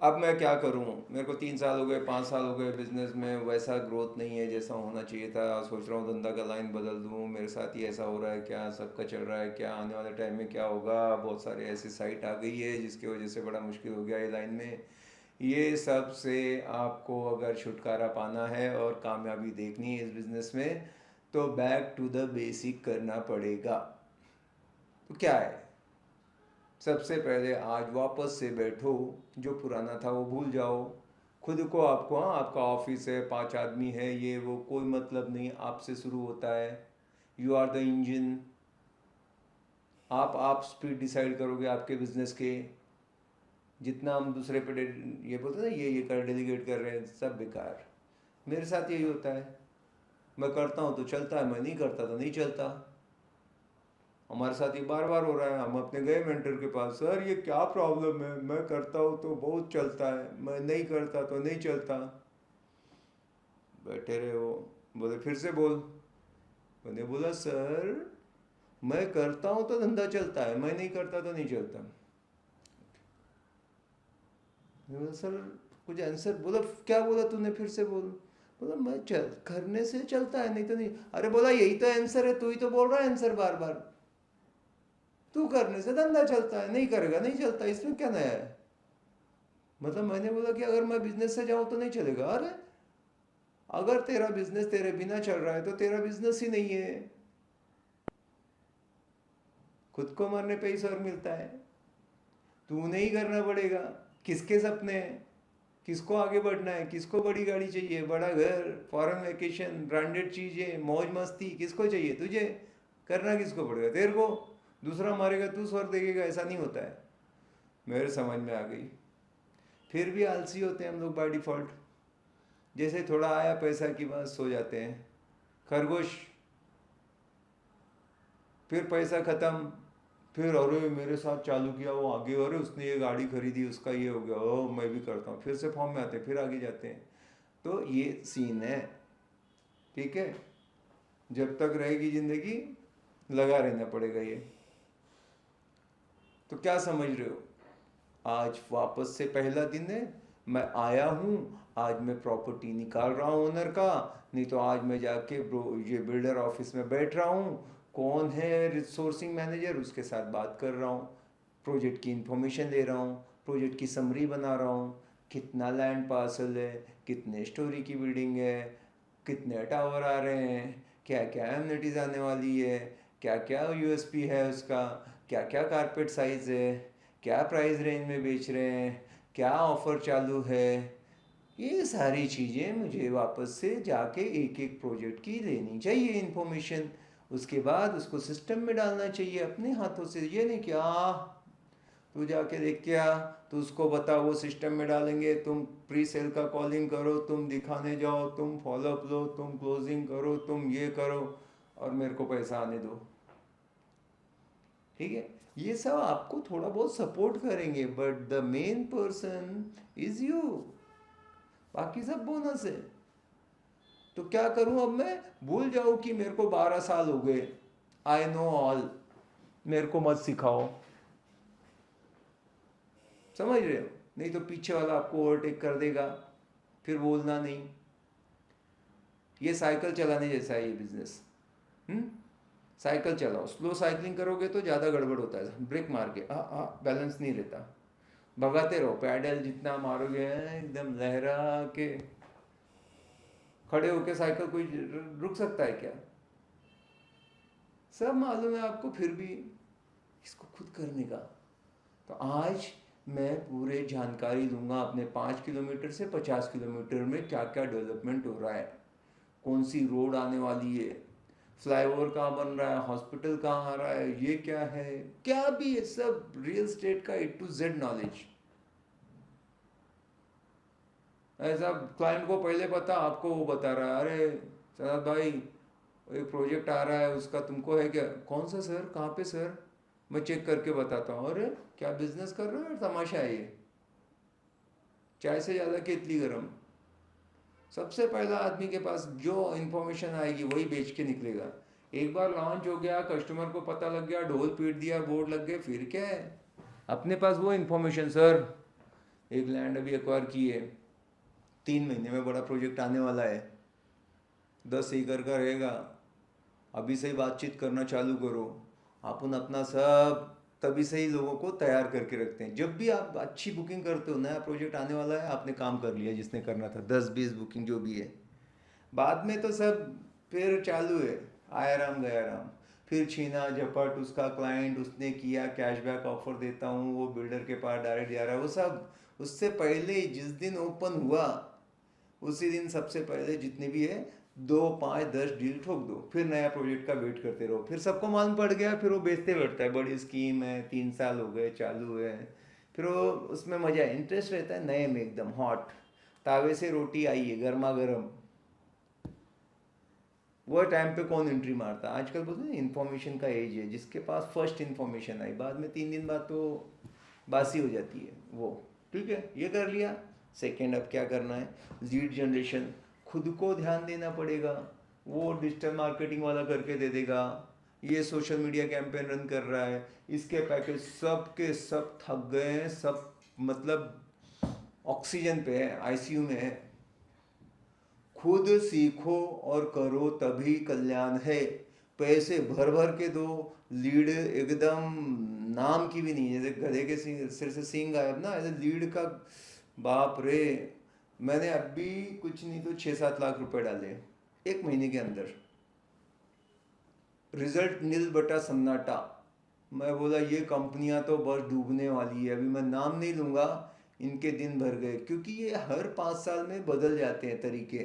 अब मैं क्या करूं? मेरे को 3 साल हो गए, 5 साल हो गए बिजनेस में, वैसा ग्रोथ नहीं है जैसा होना चाहिए था। सोच रहा हूँ धंधा का लाइन बदल दूं। मेरे साथ ही ऐसा हो रहा है क्या? सबका चल रहा है क्या? आने वाले टाइम में क्या होगा? बहुत सारे ऐसे साइट आ गई है जिसकी वजह से बड़ा मुश्किल हो गया है लाइन में। ये सब से आपको अगर छुटकारा पाना है और कामयाबी देखनी है इस बिज़नेस में, तो बैक टू द बेसिक करना पड़ेगा। तो क्या है? सबसे पहले आज वापस से बैठो, जो पुराना था वो भूल जाओ। खुद को आपको, हाँ आपका ऑफिस है, 5 आदमी है, ये वो कोई मतलब नहीं, आपसे शुरू होता है। You are the engine. आप स्पीड डिसाइड करोगे आपके बिजनेस के। जितना हम दूसरे पे ये बोलते हैं ना, ये कर डेलीगेट कर रहे हैं, सब बेकार। मेरे साथ यही होता है। मैं करता हूँ तो चलता है, मैं नहीं करता तो नहीं चलता। हमारे साथ ये बार बार हो रहा है। हम अपने गए मेंटर के पास, सर ये क्या प्रॉब्लम है? मैं करता हूँ तो बहुत चलता है, मैं नहीं करता तो नहीं चलता। बैठे रहे वो। बोले फिर से बोल। मैंने बोला सर, मैं करता हूँ तो धंधा चलता है, मैं नहीं करता तो नहीं चलता। मैंने बोला सर कुछ आंसर। बोला क्या बोला तूने? फिर से बोल। बोला मैं चल करने से चलता है, नहीं तो नहीं। अरे बोला यही तो आंसर है, तू ही तो बोल रहा है आंसर बार बार। तू करने से धंधा चलता है, नहीं करेगा नहीं चलता, इसमें क्या नया है? मतलब मैंने बोला कि अगर मैं बिजनेस से जाऊं तो नहीं चलेगा। अरे अगर तेरा बिजनेस तेरे बिना चल रहा है तो तेरा बिजनेस ही नहीं है। खुद को मरने पे ही स्वर्ग मिलता है। तूने ही करना पड़ेगा। किसके सपने हैं? किसको आगे बढ़ना है? किसको बड़ी गाड़ी चाहिए, बड़ा घर, फॉरेन वेकेशन, ब्रांडेड चीजें, मौज मस्ती, किसको चाहिए? तुझे। करना किसको पड़ेगा? तेरे को। दूसरा मारेगा तू स्वर्ग देखेगा, ऐसा नहीं होता है। मेरे समझ में आ गई। फिर भी आलसी होते हैं हम लोग बाय डिफॉल्ट। जैसे थोड़ा आया पैसा की बात, सो जाते हैं। खरगोश। फिर पैसा ख़त्म। फिर अरे मेरे साथ चालू किया वो आगे, अरे उसने ये गाड़ी खरीदी, उसका ये हो गया, ओ मैं भी करता हूँ। फिर से फॉर्म में आते हैं, फिर आगे जाते हैं। तो ये सीन है। ठीक है। जब तक रहेगी ज़िंदगी, लगा रहना पड़ेगा ये। तो क्या समझ रहे हो? आज वापस से पहला दिन है। मैं आया हूँ। आज मैं प्रॉपर्टी निकाल रहा हूँ ओनर का। नहीं तो आज मैं जाके ये बिल्डर ऑफिस में बैठ रहा हूँ। कौन है रिसोर्सिंग मैनेजर, उसके साथ बात कर रहा हूँ। प्रोजेक्ट की इंफॉर्मेशन ले रहा हूँ। प्रोजेक्ट की समरी बना रहा हूँ। कितना लैंड पार्सल है, कितने स्टोरी की बिल्डिंग है, कितने टावर आ रहे हैं, क्या क्या एमिनिटीज़ आने वाली है, क्या क्या यूएसपी है उसका, क्या क्या कारपेट साइज़ है, क्या प्राइस रेंज में बेच रहे हैं, क्या ऑफ़र चालू है। ये सारी चीज़ें मुझे वापस से जाके एक एक प्रोजेक्ट की लेनी चाहिए इन्फॉर्मेशन। उसके बाद उसको सिस्टम में डालना चाहिए अपने हाथों से। ये नहीं कि तू जाके देख के आ, तो उसको बता, वो सिस्टम में डालेंगे, तुम प्री सेल का कॉलिंग करो, तुम दिखाने जाओ, तुम फॉलोअप लो, तुम क्लोजिंग करो, तुम ये करो, और मेरे को पैसा आने दो। ठीक है। ये सब आपको थोड़ा बहुत सपोर्ट करेंगे, but the main person is you. बाकी सब बोनस है। तो क्या करूं अब मैं? भूल जाऊं कि मेरे को 12 साल हो गए, आई नो ऑल, मेरे को मत सिखाओ। समझ रहे हो? नहीं तो पीछे वाला आपको ओवरटेक कर देगा। फिर बोलना नहीं। ये साइकिल चलाने जैसा है ये बिजनेस। हम्म। साइकिल चलाओ, स्लो साइकिलिंग करोगे तो ज़्यादा गड़बड़ होता है। ब्रेक मार के बैलेंस नहीं रहता। भगाते रहो, पैडल जितना मारोगे एकदम लहरा के। खड़े होके साइकिल कोई रुक सकता है क्या? सब मालूम है आपको, फिर भी इसको खुद करने का। तो आज मैं पूरे जानकारी दूंगा अपने 5 किलोमीटर से 50 किलोमीटर में क्या क्या डेवलपमेंट हो रहा है, कौन सी रोड आने वाली है, फ्लाईओवर कहाँ बन रहा है, हॉस्पिटल कहाँ आ रहा है, ये क्या है, क्या भी है, सब रियल स्टेट का A to Z नॉलेज। ऐसा क्लाइंट को पहले पता, आपको वो बता रहा है, अरे सदात भाई एक प्रोजेक्ट आ रहा है, उसका तुमको है क्या? कौन सा सर, कहाँ पे सर? मैं चेक करके बताता हूँ। अरे क्या बिजनेस कर रहे हो? तमाशा है ये। चाय से ज़्यादा केतली गरम। सबसे पहला आदमी के पास जो इन्फॉर्मेशन आएगी वही बेच के निकलेगा। एक बार लॉन्च हो गया, कस्टमर को पता लग गया, ढोल पीट दिया, बोर्ड लग गए, फिर क्या है? अपने पास वो इन्फॉर्मेशन, सर एक लैंड अभी एक्वायर की है, 3 महीने में बड़ा प्रोजेक्ट आने वाला है, 10 एकड़ का रहेगा। अभी से ही बातचीत करना चालू करो। अपन अपना सब तभी से ही लोगों को तैयार करके रखते हैं। जब भी आप अच्छी बुकिंग करते हो, नया प्रोजेक्ट आने वाला है, आपने काम कर लिया जिसने करना था, 10-20 बुकिंग जो भी है, बाद में तो सब फिर चालू है, आया राम गया राम। फिर छीना झपट, उसका क्लाइंट उसने किया, कैशबैक ऑफर देता हूँ, वो बिल्डर के पास डायरेक्ट जा रहा है, वो सब उससे पहले ही जिस दिन ओपन हुआ उसी दिन सबसे पहले जितने भी है 2, 5, 10 डील ठोक दो, फिर नया प्रोजेक्ट का वेट करते रहो। फिर सबको मालूम पड़ गया, फिर वो बेचते बैठता है, बड़ी स्कीम है, 3 साल हो गए चालू है, फिर वो उसमें मजा है, इंटरेस्ट रहता है नए में, एकदम हॉट तावे से रोटी आई है गर्मा गर्म, वो टाइम पे कौन एंट्री मारता। आजकल बोलते हैं इन्फॉर्मेशन का एज है, जिसके पास फर्स्ट इन्फॉर्मेशन आई, बाद में 3 दिन बाद तो बासी हो जाती है वो। ठीक है, ये कर लिया। सेकेंड, अब क्या करना है, लीड जनरेशन, खुद को ध्यान देना पड़ेगा। वो डिजिटल मार्केटिंग वाला करके दे देगा, ये सोशल मीडिया कैंपेन रन कर रहा है, इसके पैकेज सब के सब थक गए हैं, सब मतलब ऑक्सीजन पे है, आईसीयू में है। खुद सीखो और करो तभी कल्याण है। पैसे भर भर के दो, लीड एकदम नाम की भी नहीं है, जैसे गधे के सिर से सींग गायब ना, ऐसे लीड का बाप रे। मैंने अभी कुछ नहीं तो 6-7 लाख रुपए डाले 1 महीने के अंदर, रिजल्ट नील बटा सन्नाटा। मैं बोला ये कंपनियां तो बस डूबने वाली है, अभी मैं नाम नहीं लूंगा। इनके दिन भर गए, क्योंकि ये हर 5 साल में बदल जाते हैं तरीके।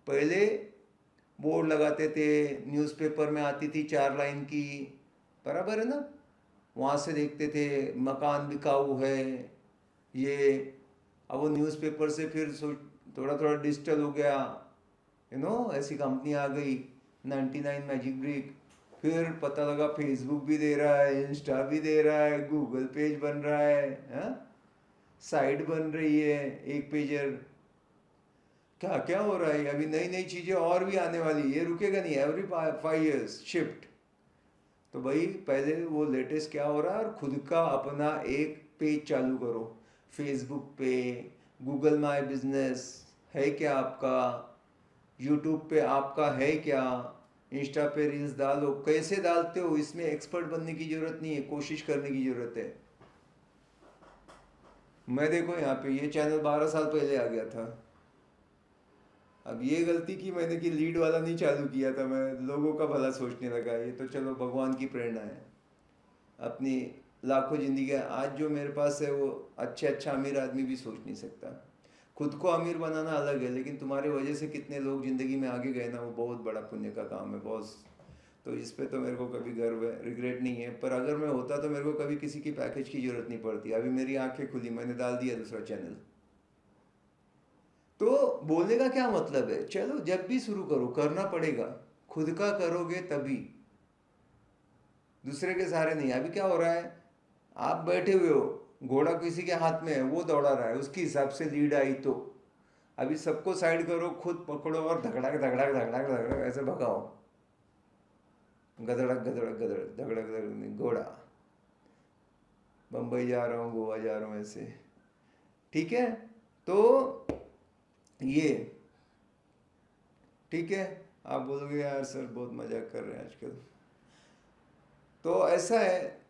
पहले बोर्ड लगाते थे, न्यूज़पेपर में आती थी 4 लाइन की, बराबर है ना, वहाँ से देखते थे मकान बिकाऊ है ये। अब वो न्यूज़पेपर से फिर थोड़ा थोड़ा डिजिटल हो गया, ऐसी कंपनी आ गई 99 मैजिक ब्रिक। फिर पता लगा फेसबुक भी दे रहा है, इंस्टा भी दे रहा है, गूगल पेज बन रहा है, साइट बन रही है, 1 पेजर। क्या क्या हो रहा है, अभी नई नई चीज़ें और भी आने वाली, ये रुकेगा नहीं, एवरी 5 years शिफ्ट। तो भाई पहले वो लेटेस्ट क्या हो रहा है, और खुद का अपना एक पेज चालू करो, फेसबुक पे, गूगल माय बिजनेस है क्या आपका, यूट्यूब पे आपका है क्या, इंस्टा पे रील्स डालो। कैसे डालते हो इसमें एक्सपर्ट बनने की जरूरत नहीं है, कोशिश करने की जरूरत है। मैं देखो यहाँ पे ये चैनल 12 साल पहले आ गया था। अब ये गलती की मैंने कि लीड वाला नहीं चालू किया था, मैं लोगों का भला सोचने लगा। ये तो चलो भगवान की प्रेरणा है, अपनी लाखों जिंदगी। आज जो मेरे पास है वो अच्छा अमीर आदमी भी सोच नहीं सकता। खुद को अमीर बनाना अलग है, लेकिन तुम्हारे वजह से कितने लोग जिंदगी में आगे गए ना, वो बहुत बड़ा पुण्य का काम है बॉस। तो इस पे तो मेरे को कभी गर्व है, रिग्रेट नहीं है। पर अगर मैं होता तो मेरे को कभी किसी की पैकेज की जरूरत नहीं पड़ती। अभी मेरी आंखें खुली, मैंने डाल दिया दूसरा चैनल। तो बोलने का क्या मतलब है, चलो जब भी शुरू करो करना पड़ेगा, खुद का करोगे तभी, दूसरे के सहारे नहीं। अभी क्या हो रहा है, आप बैठे हुए हो, घोड़ा किसी के हाथ में है, वो दौड़ा रहा है, उसके हिसाब से लीड आई तो अभी सबको साइड करो, खुद पकड़ो और धड़क धड़क धड़क धड़क ऐसे भगाओ, गधड़क गधड़क गधड़क धड़क धड़क, घोड़ा बम्बई जा रहा हूँ, गोवा जा रहा हूँ, ऐसे। ठीक है, तो ये ठीक है। आप बोलोगे यार सर बहुत मजाक कर रहे हैं आजकल, तो ऐसा है,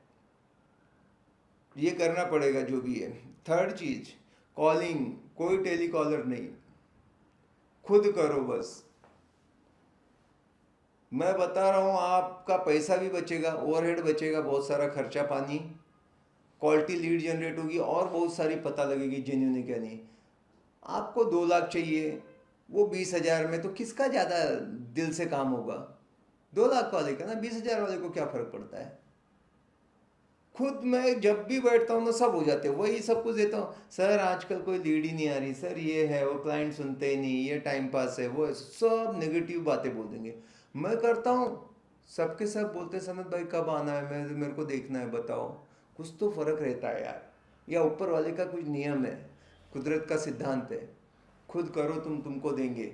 ये करना पड़ेगा जो भी है। थर्ड चीज, कॉलिंग, कोई टेलीकॉलर नहीं, खुद करो बस। मैं बता रहा हूँ, आपका पैसा भी बचेगा, ओवरहेड बचेगा, बहुत सारा खर्चा पानी, क्वालिटी लीड जनरेट होगी, और बहुत सारी पता लगेगी जेन्यून है क्या नहीं। आपको 2 लाख चाहिए, वो 20,000 में तो किसका ज़्यादा दिल से काम होगा, 2 लाख वाले का ना, 20,000 वाले को क्या फर्क पड़ता है। खुद मैं जब भी बैठता हूँ ना सब हो जाते हैं, वही सब कुछ देता हूँ। सर आजकल कोई लीड ही नहीं आ रही, सर ये है, वो क्लाइंट सुनते ही नहीं, ये टाइम पास है, वो है, सब नेगेटिव बातें बोल देंगे। मैं करता हूँ, सबके सब बोलते हैं सनत भाई कब आना है, मैं मेरे को देखना है, बताओ। कुछ तो फर्क रहता है यार, या ऊपर वाले का कुछ नियम है, कुदरत का सिद्धांत है, खुद करो तुमको देंगे।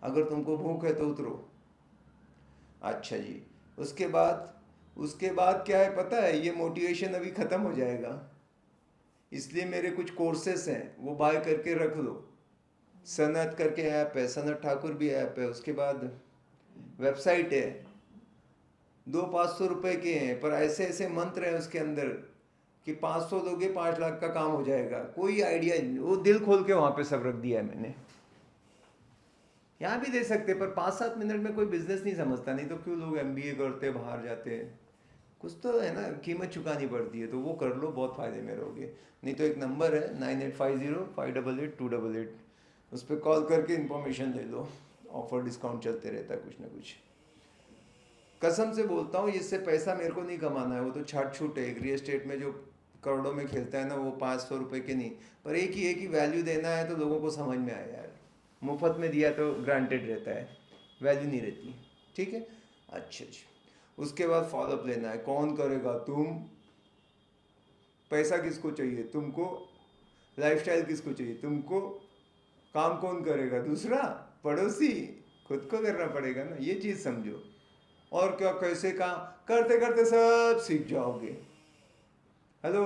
अगर तुमको भूख है तो उतरो। अच्छा जी, उसके बाद क्या है पता है, ये मोटिवेशन अभी ख़त्म हो जाएगा। इसलिए मेरे कुछ कोर्सेस हैं, वो बाय करके रख लो। सनत करके ऐप है, सनत ठाकुर भी ऐप है, उसके बाद वेबसाइट है, 200-500 रुपए के हैं, पर ऐसे ऐसे मंत्र हैं उसके अंदर कि 500 दोगे 5 लाख का काम हो जाएगा। कोई आइडिया नहीं, वो दिल खोल के वहाँ पे सब रख दिया है मैंने। यहाँ भी दे सकते, पर 5-7 मिनट में कोई बिजनेस नहीं समझता, नहीं तो क्यों लोग MBA करते बाहर जाते हैं। कुछ तो है ना, कीमत चुकानी पड़ती है, तो वो कर लो, बहुत फायदे में रहोगे। नहीं तो एक नंबर है 9850-588-288, उस पर कॉल करके इन्फॉर्मेशन ले लो। ऑफर डिस्काउंट चलते रहता है कुछ ना कुछ। कसम से बोलता हूँ, इससे पैसा मेरे को नहीं कमाना है, वो तो छाट छूट है। एक रियल एस्टेट में जो करोड़ों में खेलता है ना, वो 500 रुपये के नहीं, पर एक ही वैल्यू देना है तो लोगों को समझ में आए यार। मुफ्त में दिया तो ग्रांटेड रहता है, वैल्यू नहीं रहती। ठीक है, अच्छा। उसके बाद फॉलोअप लेना है, कौन करेगा? तुम। पैसा किसको चाहिए? तुमको। लाइफस्टाइल किसको चाहिए? तुमको। काम कौन करेगा? दूसरा, पड़ोसी। खुद को करना पड़ेगा ना, ये चीज़ समझो। और क्या, कैसे काम करते करते सब सीख जाओगे। हेलो,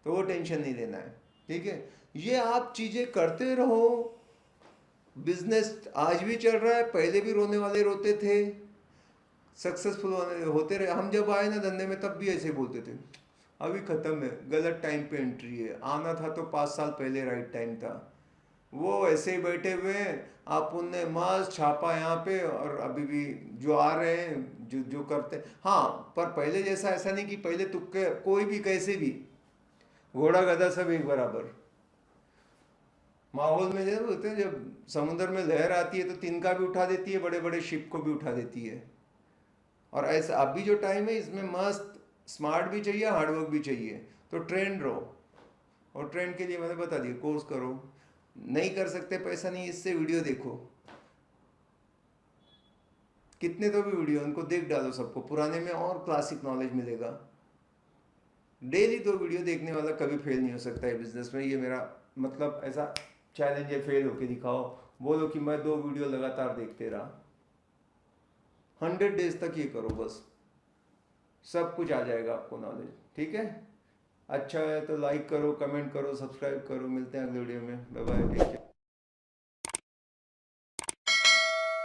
तो वो टेंशन नहीं लेना है, ठीक है। ये आप चीज़ें करते रहो। बिजनेस आज भी चल रहा है, पहले भी रोने वाले रोते थे, सक्सेसफुल होते रहे। हम जब आए ना धंधे में तब भी ऐसे बोलते थे, अभी ख़त्म है, गलत टाइम पे एंट्री है, आना था तो 5 साल पहले राइट टाइम था। वो ऐसे ही बैठे हुए हैं, आप उनने मास छापा यहाँ पे, और अभी भी जो आ रहे हैं, जो करते हैं। हाँ, पर पहले जैसा ऐसा नहीं कि पहले तुक्के, कोई भी कैसे भी, घोड़ा गधा सब एक बराबर। माहौल में जब बोलते हैं, जब समुद्र में लहर आती है तो तिनका भी उठा देती है, बड़े बड़े शिप को भी उठा देती है। और ऐसा अभी जो टाइम है, इसमें मस्त स्मार्ट भी चाहिए, हार्डवर्क भी चाहिए। तो ट्रेंड रहो, और ट्रेंड के लिए मैंने बता दिया, कोर्स करो। नहीं कर सकते, पैसा नहीं, इससे वीडियो देखो, कितने तो भी वीडियो, उनको देख डालो सबको, पुराने में और क्लासिक नॉलेज मिलेगा। डेली 2 वीडियो देखने वाला कभी फेल नहीं हो सकता है बिजनेस में, ये मेरा मतलब ऐसा चैलेंज है। फेल होके दिखाओ, बोलो कि मैं 2 वीडियो लगातार देखते रहा, 100 डेज तक ये करो, बस सब कुछ आ जाएगा आपको नॉलेज। ठीक है, अच्छा है तो लाइक करो, कमेंट करो, सब्सक्राइब करो। मिलते हैं अगले वीडियो में, बाय बाय, टेक केयर।